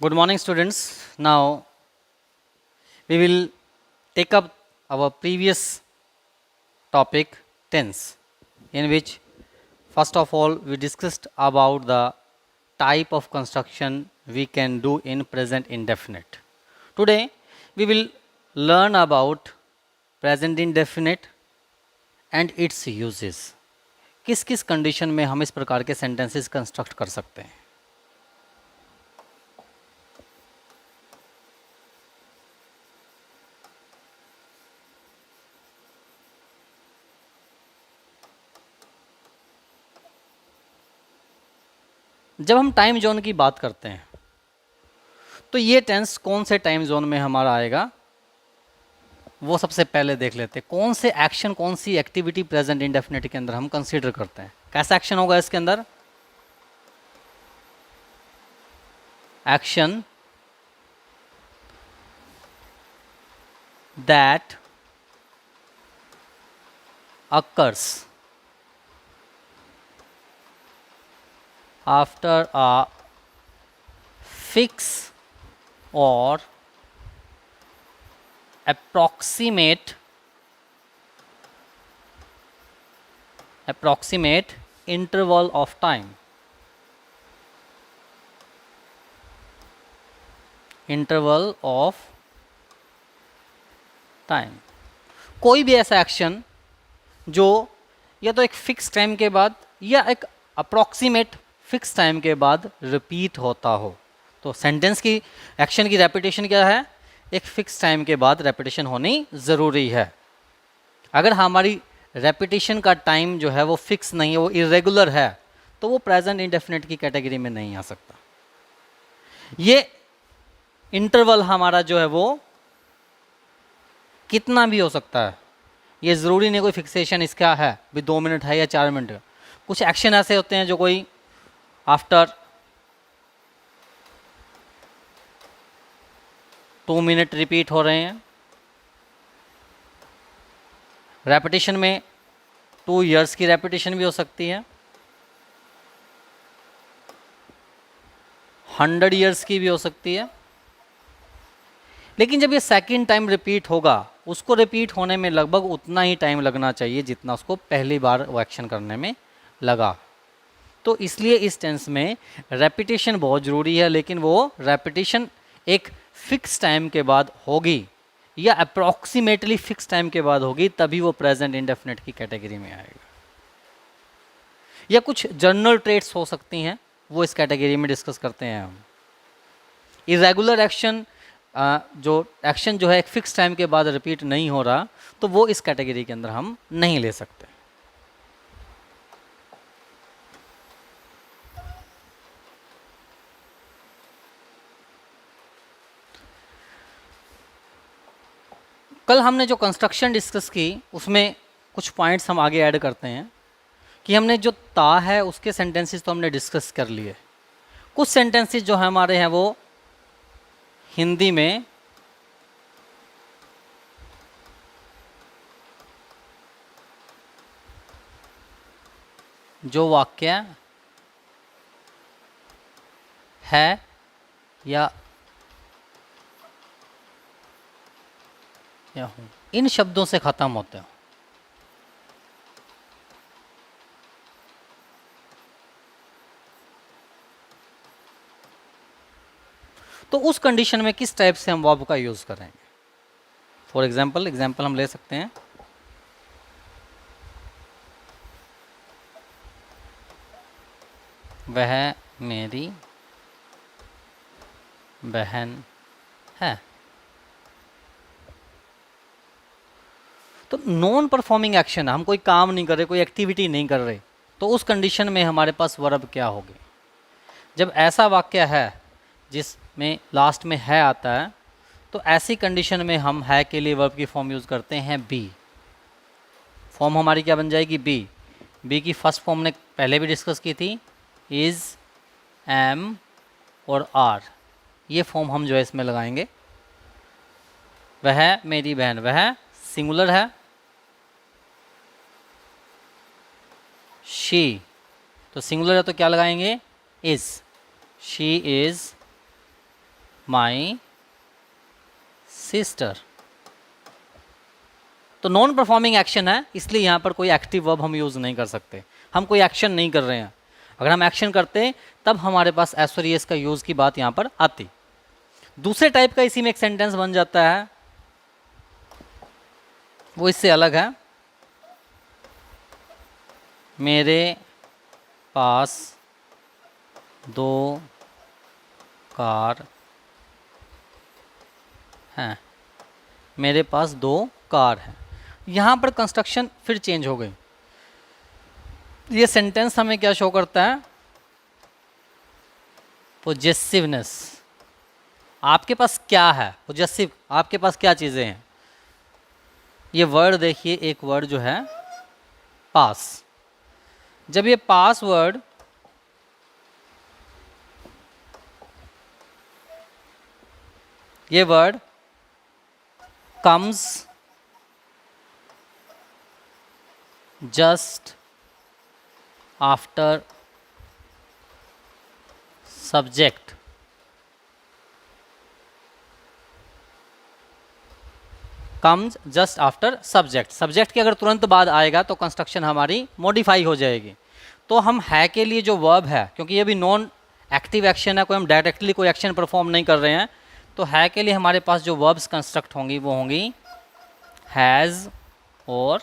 Good morning, students. Now we will take up our previous topic, tense, in which first of all we discussed about the type of construction we can do in present indefinite. Today we will learn about present indefinite and its uses. किस किस condition में हम इस प्रकार के sentences construct कर सकते हैं. जब हम टाइम जोन की बात करते हैं तो ये टेंस कौन से टाइम जोन में हमारा आएगा वो सबसे पहले देख लेते हैं. कौन से एक्शन, कौन सी एक्टिविटी प्रेजेंट इंडेफिनिट के अंदर हम कंसीडर करते हैं. कैसा एक्शन होगा इसके अंदर? Action that occurs after a fix or approximate interval of time. Interval of time. कोई भी ऐसा एक्शन जो या तो एक फिक्स टाइम के बाद या एक अप्रॉक्सीमेट फिक्स टाइम के बाद रिपीट होता हो. तो सेंटेंस की एक्शन की रेपिटेशन क्या है? एक फिक्स टाइम के बाद रेपिटेशन होनी ज़रूरी है. अगर हमारी रेपिटेशन का टाइम जो है वो फिक्स नहीं है, वो इरेगुलर है, तो वो प्रेजेंट इंडेफिनिट की कैटेगरी में नहीं आ सकता. ये इंटरवल हमारा जो है वो कितना भी हो सकता है. ये ज़रूरी नहीं कोई फिक्सेशन इसका है भी 2 मिनट है या 4 मिनट. कुछ एक्शन ऐसे होते हैं जो कोई आफ्टर 2 मिनट रिपीट हो रहे हैं. रेपिटेशन में 2 इयर्स की रेपिटेशन भी हो सकती है, 100 इयर्स की भी हो सकती है. लेकिन जब ये सेकंड टाइम रिपीट होगा, उसको रिपीट होने में लगभग उतना ही टाइम लगना चाहिए जितना उसको पहली बार वो एक्शन करने में लगा. तो इसलिए इस टेंस में रेपिटेशन बहुत ज़रूरी है, लेकिन वो रेपिटेशन एक फिक्स टाइम के बाद होगी या अप्रॉक्सीमेटली फिक्स टाइम के बाद होगी, तभी वो प्रेजेंट इंडेफिनिट की कैटेगरी में आएगा. या कुछ जनरल ट्रेट्स हो सकती हैं, वो इस कैटेगरी में डिस्कस करते हैं हम. इरेगुलर एक्शन, जो एक्शन जो है एक फिक्स टाइम के बाद रिपीट नहीं हो रहा, तो वो इस कैटेगरी के अंदर हम नहीं ले सकते. कल हमने जो कंस्ट्रक्शन डिस्कस की उसमें कुछ पॉइंट्स हम आगे ऐड करते हैं कि हमने जो ता है उसके सेंटेंसेस तो हमने डिस्कस कर लिए. कुछ सेंटेंसेस जो हमारे हैं वो हिंदी में जो वाक्य है या हूँ, इन शब्दों से ख़त्म होते हैं. तो उस कंडीशन में किस टाइप से हम वर्ब का यूज़ करेंगे? फॉर एग्जाम्पल हम ले सकते हैं. वह मेरी बहन है. तो नॉन परफॉर्मिंग एक्शन, हम कोई काम नहीं कर रहे, कोई एक्टिविटी नहीं कर रहे, तो उस कंडीशन में हमारे पास वर्ब क्या होगी? जब ऐसा वाक्य है जिसमें लास्ट में है आता है, तो ऐसी कंडीशन में हम है के लिए वर्ब की फॉर्म यूज़ करते हैं बी. फॉर्म हमारी क्या बन जाएगी? बी. बी की फर्स्ट फॉर्म ने पहले भी डिस्कस की थी, इज़, एम और आर. ये फॉर्म हम जो है इसमें लगाएंगे. वह मेरी बहन, वह सिंगुलर है, शी तो सिंगुलर है तो क्या लगाएंगे? Is. She is my sister. तो नॉन परफॉर्मिंग एक्शन है, इसलिए यहाँ पर कोई एक्टिव वर्ब हम यूज़ नहीं कर सकते, हम कोई एक्शन नहीं कर रहे हैं। अगर हम एक्शन करते तब हमारे पास एस और एस का यूज़ की बात यहाँ पर आती। दूसरे टाइप का इसी में एक सेंटेंस बन जाता है, वो इससे अलग है। मेरे पास 2 कार हैं। मेरे पास 2 कार हैं। यहाँ पर कंस्ट्रक्शन फिर चेंज हो गई। ये सेंटेंस हमें क्या शो करता है? पोजेसिवनेस। आपके पास क्या है? पोजेसिव, आपके पास क्या चीज़ें हैं? ये वर्ड देखिए, एक वर्ड जो है पास। जब ये पास वर्ड ये word comes just after subject, comes just after subject. Subject के अगर तुरंत बाद आएगा तो कंस्ट्रक्शन हमारी मॉडिफाई हो जाएगी। तो हम है के लिए जो वर्ब है, क्योंकि ये भी नॉन एक्टिव एक्शन है, कोई हम डायरेक्टली कोई एक्शन परफॉर्म नहीं कर रहे हैं, तो है के लिए हमारे पास जो वर्ब्स कंस्ट्रक्ट होंगी वो होंगी हैज़ और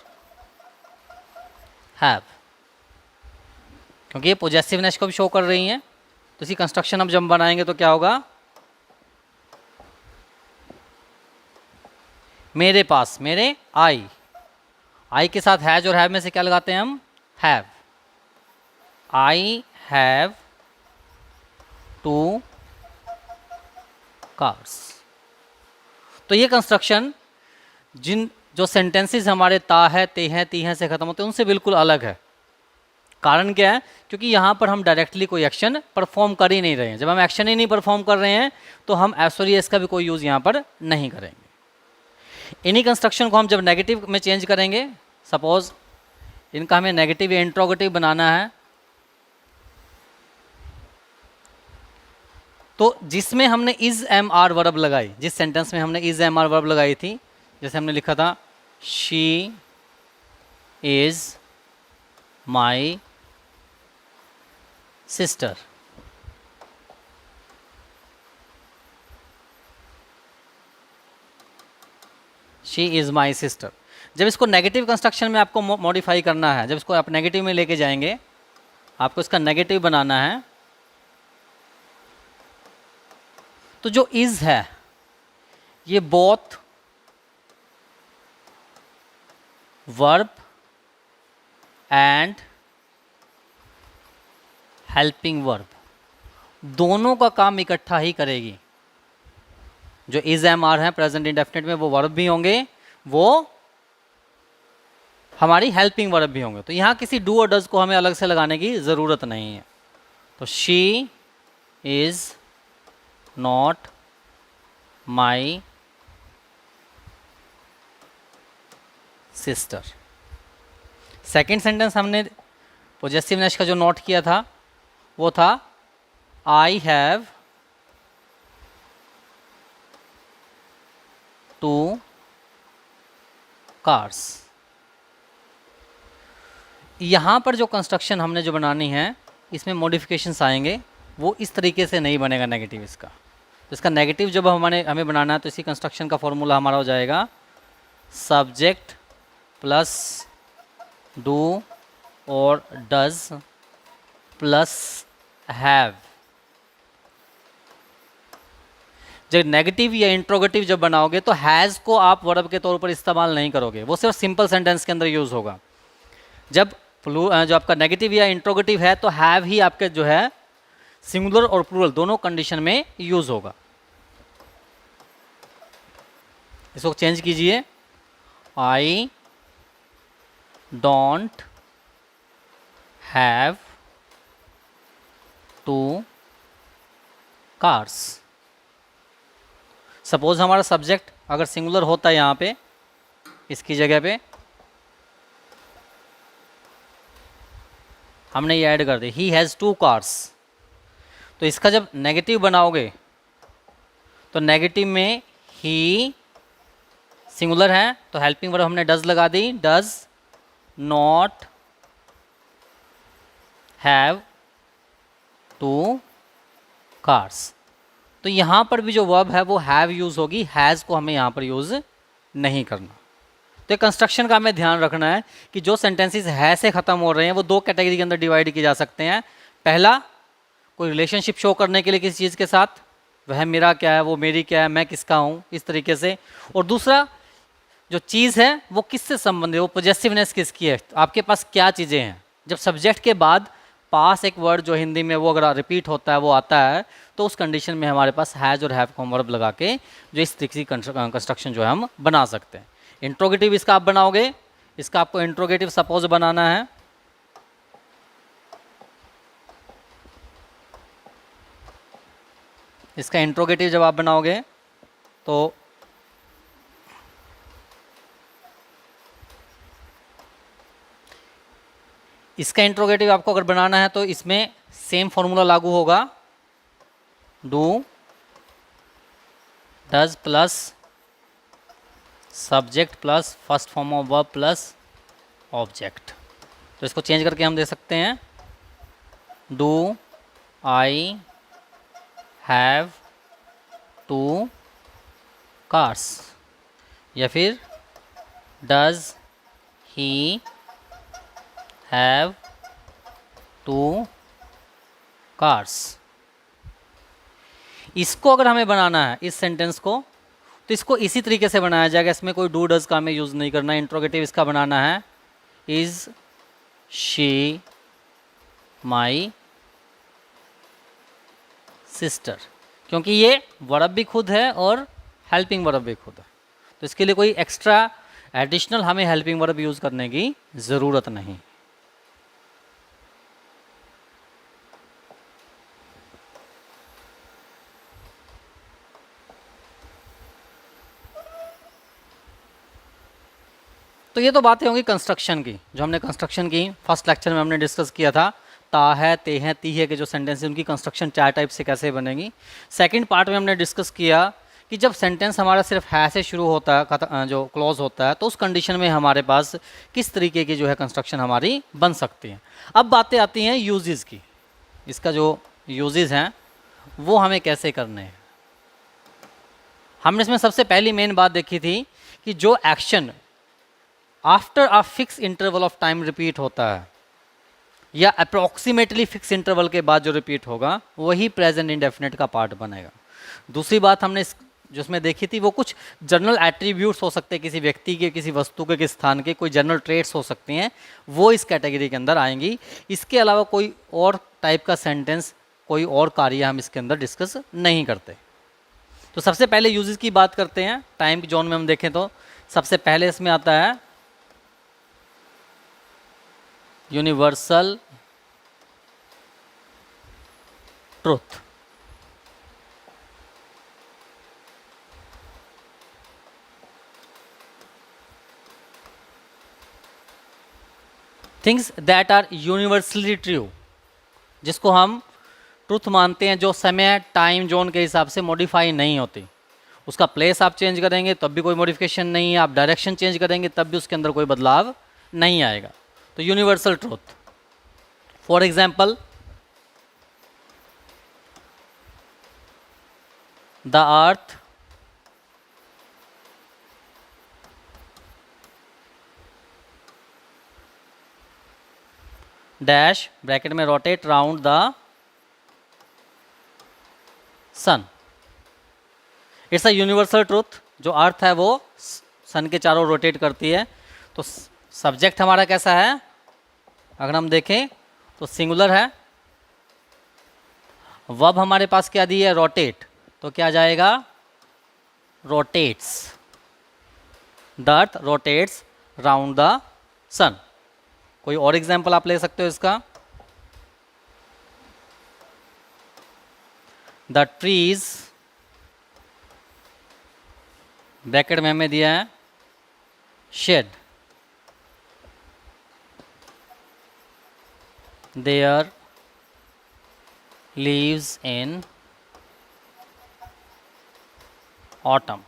हैव, क्योंकि ये पोजेसिवनेस को भी शो कर रही हैं। तो इसी कंस्ट्रक्शन हम जब बनाएंगे तो क्या होगा? मेरे पास, मेरे आई के साथ हैज और हैव में से क्या लगाते हैं हम? हैव। I have 2 cars. तो ये कंस्ट्रक्शन जिन जो सेंटेंसेस हमारे ता है, ते हैं, ती हैं से खत्म होते हैं उनसे बिल्कुल अलग है। कारण क्या है? क्योंकि यहाँ पर हम डायरेक्टली कोई एक्शन परफॉर्म कर ही नहीं रहे हैं। जब हम एक्शन ही नहीं परफॉर्म कर रहे हैं तो हम एस और एस का भी कोई यूज़ यहाँ पर नहीं करेंगे। इन्हीं कंस्ट्रक्शन को हम जब नेगेटिव में चेंज करेंगे, सपोज इनका हमें नेगेटिव या इंट्रोगेटिव बनाना है, तो जिसमें हमने इज एम आर वर्ब लगाई, जिस सेंटेंस में हमने इज एम आर वर्ब लगाई थी, जैसे हमने लिखा था she is my sister. She is my sister. जब इसको नेगेटिव कंस्ट्रक्शन में आपको मॉडिफाई करना है, जब इसको आप नेगेटिव में लेके जाएंगे, आपको इसका नेगेटिव बनाना है, तो जो इज है ये both verb and helping verb दोनों का काम इकट्ठा ही करेगी। जो इज एम आर है प्रेजेंट इंडेफिनिट में, वो वर्ब भी होंगे, वो हमारी हेल्पिंग वर्ब भी होंगे। तो यहाँ किसी डू और डज को हमें अलग से लगाने की ज़रूरत नहीं है। तो she is not my sister. Second sentence हमने पोजेसिवनेस का जो नोट किया था वो था आई हैव 2 कार्स। यहाँ पर जो कंस्ट्रक्शन हमने जो बनानी है इसमें मॉडिफिकेशंस आएंगे, वो इस तरीके से नहीं बनेगा नेगेटिव इसका। तो इसका नेगेटिव जब हमें बनाना है तो इसी कंस्ट्रक्शन का फॉर्मूला हमारा हो जाएगा सब्जेक्ट प्लस डू और डज प्लस हैव। जब नेगेटिव या इंट्रोगेटिव जब बनाओगे तो हैज़ को आप वर्ब के तौर पर इस्तेमाल नहीं करोगे, वो सिर्फ सिंपल सेंटेंस के अंदर यूज़ होगा। जब जो आपका नेगेटिव या इंट्रोगेटिव है तो हैव ही आपके जो है सिंगुलर और प्लूरल दोनों कंडीशन में यूज़ होगा। इसको चेंज कीजिए, I don't have 2 cars. Suppose हमारा सब्जेक्ट अगर सिंगुलर होता है यहाँ पे, इसकी जगह पे हमने ये ऐड कर दी ही हैज़ 2 कार्स। तो इसका जब नेगेटिव बनाओगे तो नेगेटिव में ही सिंगुलर है तो हेल्पिंग वर्ब हमने डज लगा दी, does not have two cars. तो यहाँ पर भी जो वर्ब है वो हैव यूज़ होगी, हैज़ को हमें यहाँ पर यूज़ नहीं करना। तो कंस्ट्रक्शन का हमें ध्यान रखना है कि जो सेंटेंसेस है से ख़त्म हो रहे हैं वो दो कैटेगरी के अंदर डिवाइड किए जा सकते हैं। पहला, कोई रिलेशनशिप शो करने के लिए किसी चीज़ के साथ, वह मेरा क्या है, वो मेरी क्या है, मैं किसका हूँ, इस तरीके से। और दूसरा, जो चीज़ है वो किससे संबंधित है, वो पॉजेसिवनेस किसकी है, आपके पास क्या चीज़ें हैं। जब सब्जेक्ट के बाद पास एक वर्ड जो हिंदी में वो अगर रिपीट होता है वो आता है, तो उस कंडीशन में हमारे पास हैज़ और हैव को वर्ब लगा के जो इस तरीके की कंस्ट्रक्शन जो है हम बना सकते हैं। इंट्रोगेटिव इसका आप बनाओगे, इसका आपको इंट्रोगेटिव सपोज बनाना है। इसका इंट्रोगेटिव जब आप बनाओगे तो इसका इंट्रोगेटिव आपको अगर बनाना है तो इसमें सेम फॉर्मूला लागू होगा, do does plus subject plus first form of verb plus object. तो इसको चेंज करके हम दे सकते हैं, do I have two cars, या फिर does he have two cars. इसको अगर हमें बनाना है इस सेंटेंस को, तो इसको इसी तरीके से बनाया जाएगा, इसमें कोई डू डज का हमें यूज़ नहीं करना है। इंट्रोगेटिव इसका बनाना है, इज शी माई सिस्टर, क्योंकि ये वर्ब भी खुद है और हेल्पिंग वर्ब भी खुद है, तो इसके लिए कोई एक्स्ट्रा एडिशनल हमें हेल्पिंग वर्ब यूज़ करने की ज़रूरत नहीं। तो ये तो बातें होंगी कंस्ट्रक्शन की, जो हमने कंस्ट्रक्शन की फर्स्ट लेक्चर में हमने डिस्कस किया था, ता है, ते हैं, ती है के जो सेंटेंस है उनकी कंस्ट्रक्शन चार टाइप से कैसे बनेगी। सेकंड पार्ट में हमने डिस्कस किया कि जब सेंटेंस हमारा सिर्फ है से शुरू होता है, जो क्लॉज होता है, तो उस कंडीशन में हमारे पास किस तरीके की जो है कंस्ट्रक्शन हमारी बन सकती है। अब बातें आती हैं यूजेस की, इसका जो यूजेस हैं वो हमें कैसे करने हैं। हमने इसमें सबसे पहली मेन बात देखी थी कि जो action after a fix interval of time repeat होता है या अप्रॉक्सीमेटली फिक्स इंटरवल के बाद जो रिपीट होगा वही प्रेजेंट इंडेफिनिट का पार्ट बनेगा। दूसरी बात हमने जिसमें देखी थी वो कुछ जनरल एट्रीब्यूट्स हो सकते हैं, किसी व्यक्ति के, किसी वस्तु के, किसी स्थान के, कोई जनरल ट्रेट्स हो सकती हैं, वो इस कैटेगरी के अंदर आएंगी। इसके अलावा कोई और टाइप का सेंटेंस, कोई और कार्य हम इसके अंदर डिस्कस नहीं करते। तो सबसे पहले यूजेस की बात करते हैं। टाइम जोन में हम देखें तो सबसे पहले इसमें आता है universal truth. Things that are universally true, जिसको हम ट्रुथ मानते हैं, जो समय टाइम जोन के हिसाब से मॉडिफाई नहीं होती। उसका प्लेस आप चेंज करेंगे तब भी कोई मॉडिफिकेशन नहीं है, आप डायरेक्शन चेंज करेंगे तब भी उसके अंदर कोई बदलाव नहीं आएगा। तो universal truth, for example the earth dash bracket में rotate round the sun. It's a universal truth, जो अर्थ है वो सन के चारों रोटेट करती है। तो सब्जेक्ट हमारा कैसा है, अगर हम देखें तो सिंगुलर है, वर्ब हमारे पास क्या दी है, रोटेट, तो क्या जाएगा, rotates, the earth rotates round the sun. कोई और एग्जाम्पल आप ले सकते हो इसका, द ट्रीज, ब्रैकेट में हमें दिया है shade there leaves in autumn.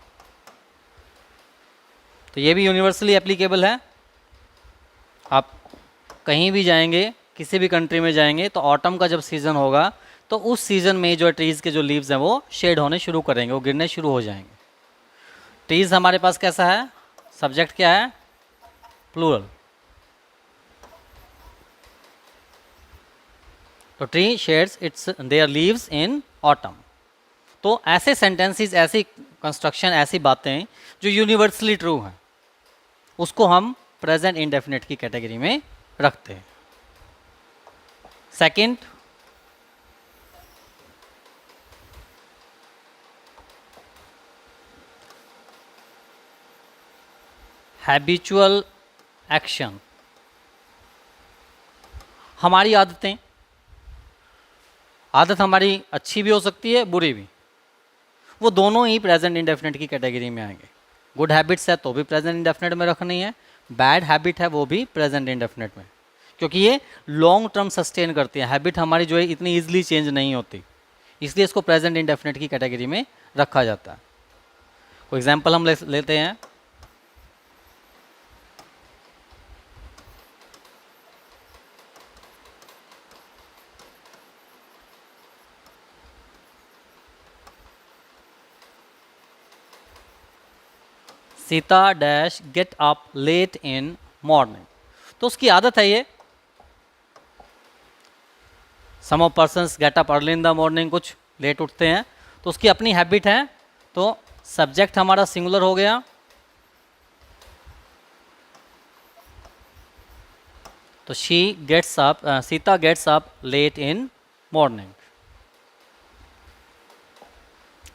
तो ये भी यूनिवर्सली एप्लीकेबल है। आप कहीं भी जाएंगे, किसी भी कंट्री में जाएंगे, तो ऑटम का जब सीज़न होगा तो उस सीज़न में जो ट्रीज़ के जो लीव्स हैं वो शेड होने शुरू करेंगे, वो गिरने शुरू हो जाएंगे। ट्रीज़ हमारे पास कैसा है, सब्जेक्ट क्या है, प्लूरल। तो tree shades it's there leaves in autumn. तो ऐसे सेंटेंसेस, ऐसी कंस्ट्रक्शन, ऐसी बातें जो यूनिवर्सली ट्रू हैं, उसको हम प्रेजेंट इंडेफिनिट की कैटेगरी में रखते हैं। Second, habitual action. हमारी आदतें, आदत हमारी अच्छी भी हो सकती है, बुरी भी, वो दोनों ही प्रेजेंट इंडेफिनिट की कैटेगरी में आएंगे। गुड हैबिट्स है तो भी प्रेजेंट इंडेफिनिट में रखनी है, बैड हैबिट है वो भी प्रेजेंट इंडेफिनिट में, क्योंकि ये लॉन्ग टर्म सस्टेन करती है। हैबिट हमारी जो है इतनी ईजिली चेंज नहीं होती, इसलिए इसको प्रेजेंट इंडेफिनिट की कैटेगरी में रखा जाता है। कोई एग्जाम्पल हम लेते हैं। Sita dash get up late in morning. तो उसकी आदत है ये। Some of persons get up early in the morning, कुछ लेट उठते हैं, तो उसकी अपनी हैबिट है। तो सब्जेक्ट हमारा सिंगुलर हो गया, तो she gets up, Sita gets up late in morning.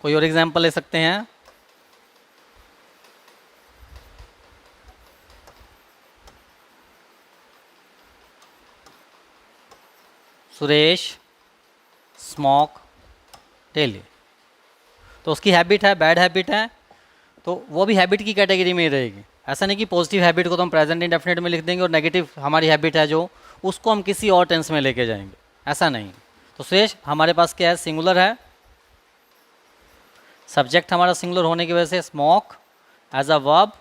कोई और एग्जाम्पल ले सकते हैं। Suresh smoke daily. तो उसकी हैबिट है, बैड हैबिट है, तो वो भी हैबिट की कैटेगरी में ही रहेगी। ऐसा नहीं कि पॉजिटिव हैबिट को तो हम प्रेजेंट इंडेफिनिट में लिख देंगे और नेगेटिव हमारी हैबिट है जो, उसको हम किसी और टेंस में लेके जाएंगे, ऐसा नहीं। तो सुरेश हमारे पास क्या है, सिंगुलर है, सब्जेक्ट हमारा सिंगुलर होने की वजह से स्मोक एज अ वर्ब,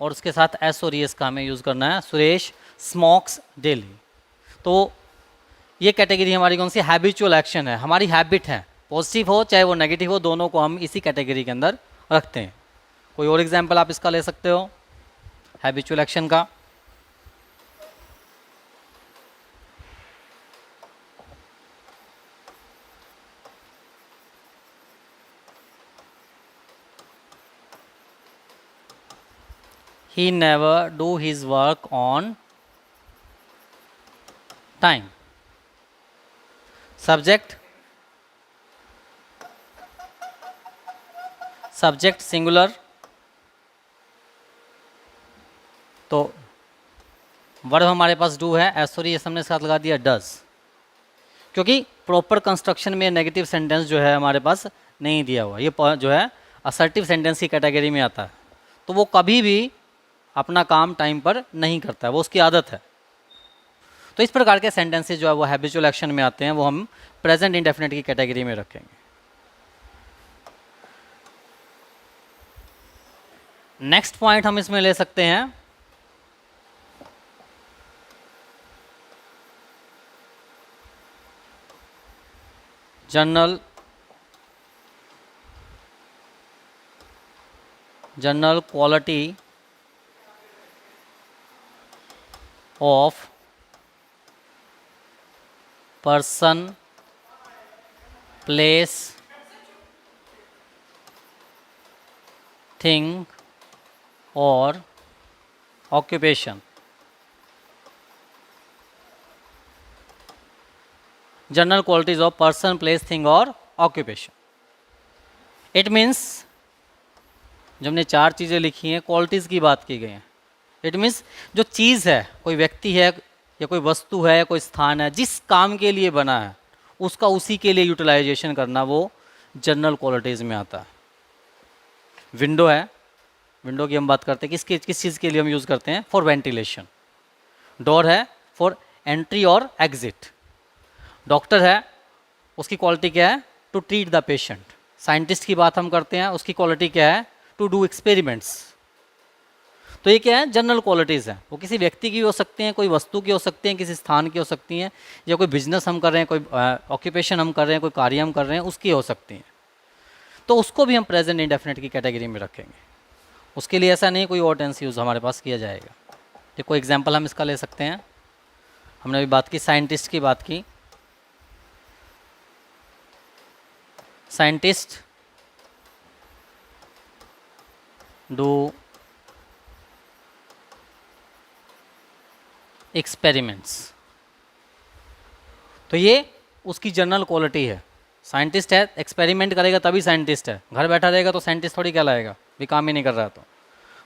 और उसके साथ एस और एस का हमें यूज़ करना है, सुरेश स्मोक्स डेली। तो ये कैटेगरी हमारी कौन सी, हैबिचुअल एक्शन है, हमारी हैबिट है, पॉजिटिव हो चाहे वो नेगेटिव हो, दोनों को हम इसी कैटेगरी के अंदर रखते हैं। कोई और एग्जाम्पल आप इसका ले सकते हो हैबिचुअल एक्शन का। He never do his work on time. Subject, subject singular, तो वर्ब हमारे पास डू है, एसोरी एस हमने साथ लगा दिया डज, क्योंकि प्रॉपर कंस्ट्रक्शन में नेगेटिव सेंटेंस जो है हमारे पास नहीं दिया हुआ, ये जो है असर्टिव सेंटेंस की कैटेगरी में आता है। तो वो कभी भी अपना काम टाइम पर नहीं करता है, वो उसकी आदत है। तो इस प्रकार के सेंटेंसेस जो है वो हैबिचुअल एक्शन में आते हैं, वो हम प्रेजेंट इंडेफिनिट की कैटेगरी में रखेंगे। नेक्स्ट पॉइंट हम इसमें ले सकते हैं general quality of person, place, thing और occupation. General qualities of person, place, thing और ऑक्यूपेशन। इट मीन्स जो हमने चार चीज़ें लिखी हैं, क्वालिटीज़ की बात की गई है। इट मीन्स जो चीज़ है, कोई व्यक्ति है या कोई वस्तु है या कोई स्थान है, जिस काम के लिए बना है उसका उसी के लिए यूटिलाइजेशन करना, वो जनरल क्वालिटीज़ में आता है। विंडो है, विंडो की हम बात करते हैं, किस चीज़ के लिए हम यूज़ करते हैं, फॉर वेंटिलेशन। डोर है फॉर एंट्री और एग्जिट। डॉक्टर है, उसकी क्वालिटी क्या है, to treat the patient. Scientist की बात हम करते हैं, उसकी क्वालिटी क्या है? To do experiments. तो ये क्या है? जनरल क्वालिटीज़ हैं। वो किसी व्यक्ति की हो सकती हैं, कोई वस्तु की हो सकती हैं, किसी स्थान की हो सकती हैं, या कोई बिजनेस हम कर रहे हैं, कोई ऑक्यूपेशन हम कर रहे हैं, कोई कार्य हम कर रहे हैं, उसकी हो सकती हैं। तो उसको भी हम प्रेजेंट इंडेफिनिट की कैटेगरी में रखेंगे। उसके लिए ऐसा नहीं कोई और टेंस यूज़ हमारे पास किया जाएगा। देखो एग्जाम्पल हम इसका ले सकते हैं। हमने अभी बात की, साइंटिस्ट की बात की। Scientist do experiments. तो ये उसकी जनरल क्वालिटी है। साइंटिस्ट है, एक्सपेरिमेंट करेगा तभी साइंटिस्ट है। घर बैठा रहेगा तो साइंटिस्ट थोड़ी कहलाएगा, भी काम ही नहीं कर रहा है।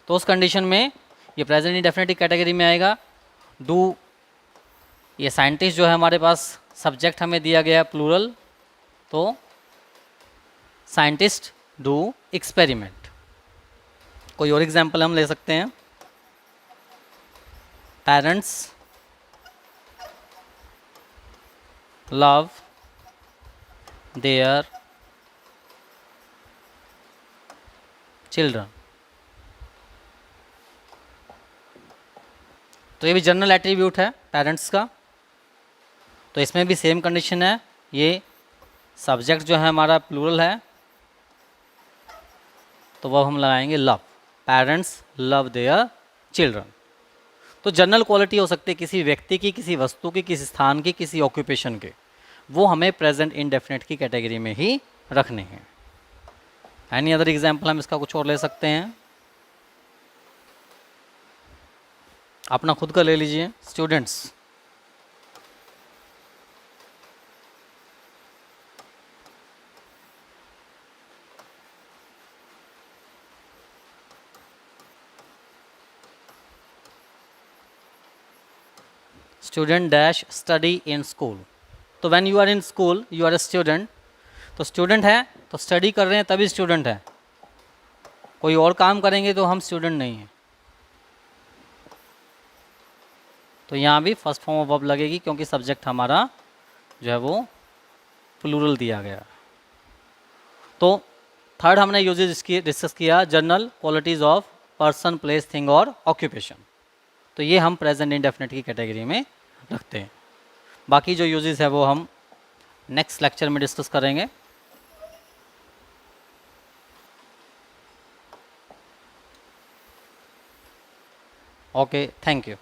तो उस कंडीशन में ये प्रेजेंट इंडेफिनिट कैटेगरी में आएगा। डू, ये साइंटिस्ट जो है हमारे पास सब्जेक्ट हमें दिया गया है प्लूरल, तो साइंटिस्ट डू एक्सपेरिमेंट। कोई और एग्जांपल हम ले सकते हैं। Parents love their children. तो ये भी जनरल एट्रीब्यूट है पेरेंट्स का। तो इसमें भी सेम कंडीशन है। ये सब्जेक्ट जो है हमारा प्लूरल है, तो वह हम लगाएंगे love. Parents love their children. तो जनरल क्वालिटी हो सकती है किसी व्यक्ति की, किसी वस्तु की, किसी स्थान की, किसी ऑक्यूपेशन के, वो हमें प्रेजेंट इंडेफिनिट की कैटेगरी में ही रखने हैं। एनी अदर एग्जाम्पल हम इसका कुछ और ले सकते हैं। अपना खुद का ले लीजिए। Students, student dash study in school. तो when you are in school you are a student. तो स्टूडेंट है तो स्टडी कर रहे हैं तभी स्टूडेंट है। कोई और काम करेंगे तो हम स्टूडेंट नहीं हैं। तो यहाँ भी फर्स्ट फॉर्म ऑफ वर्ब लगेगी, क्योंकि सब्जेक्ट हमारा जो है वो प्लूरल दिया गया। तो थर्ड हमने यूजेज इसकी डिस्कस किया, general qualities of person, place, thing और ऑक्यूपेशन। तो ये हम प्रेजेंट इंडेफिनिट की कैटेगरी में रखते हैं। बाकी जो यूजेस है वो हम नेक्स्ट लेक्चर में डिस्कस करेंगे। Okay, thank you.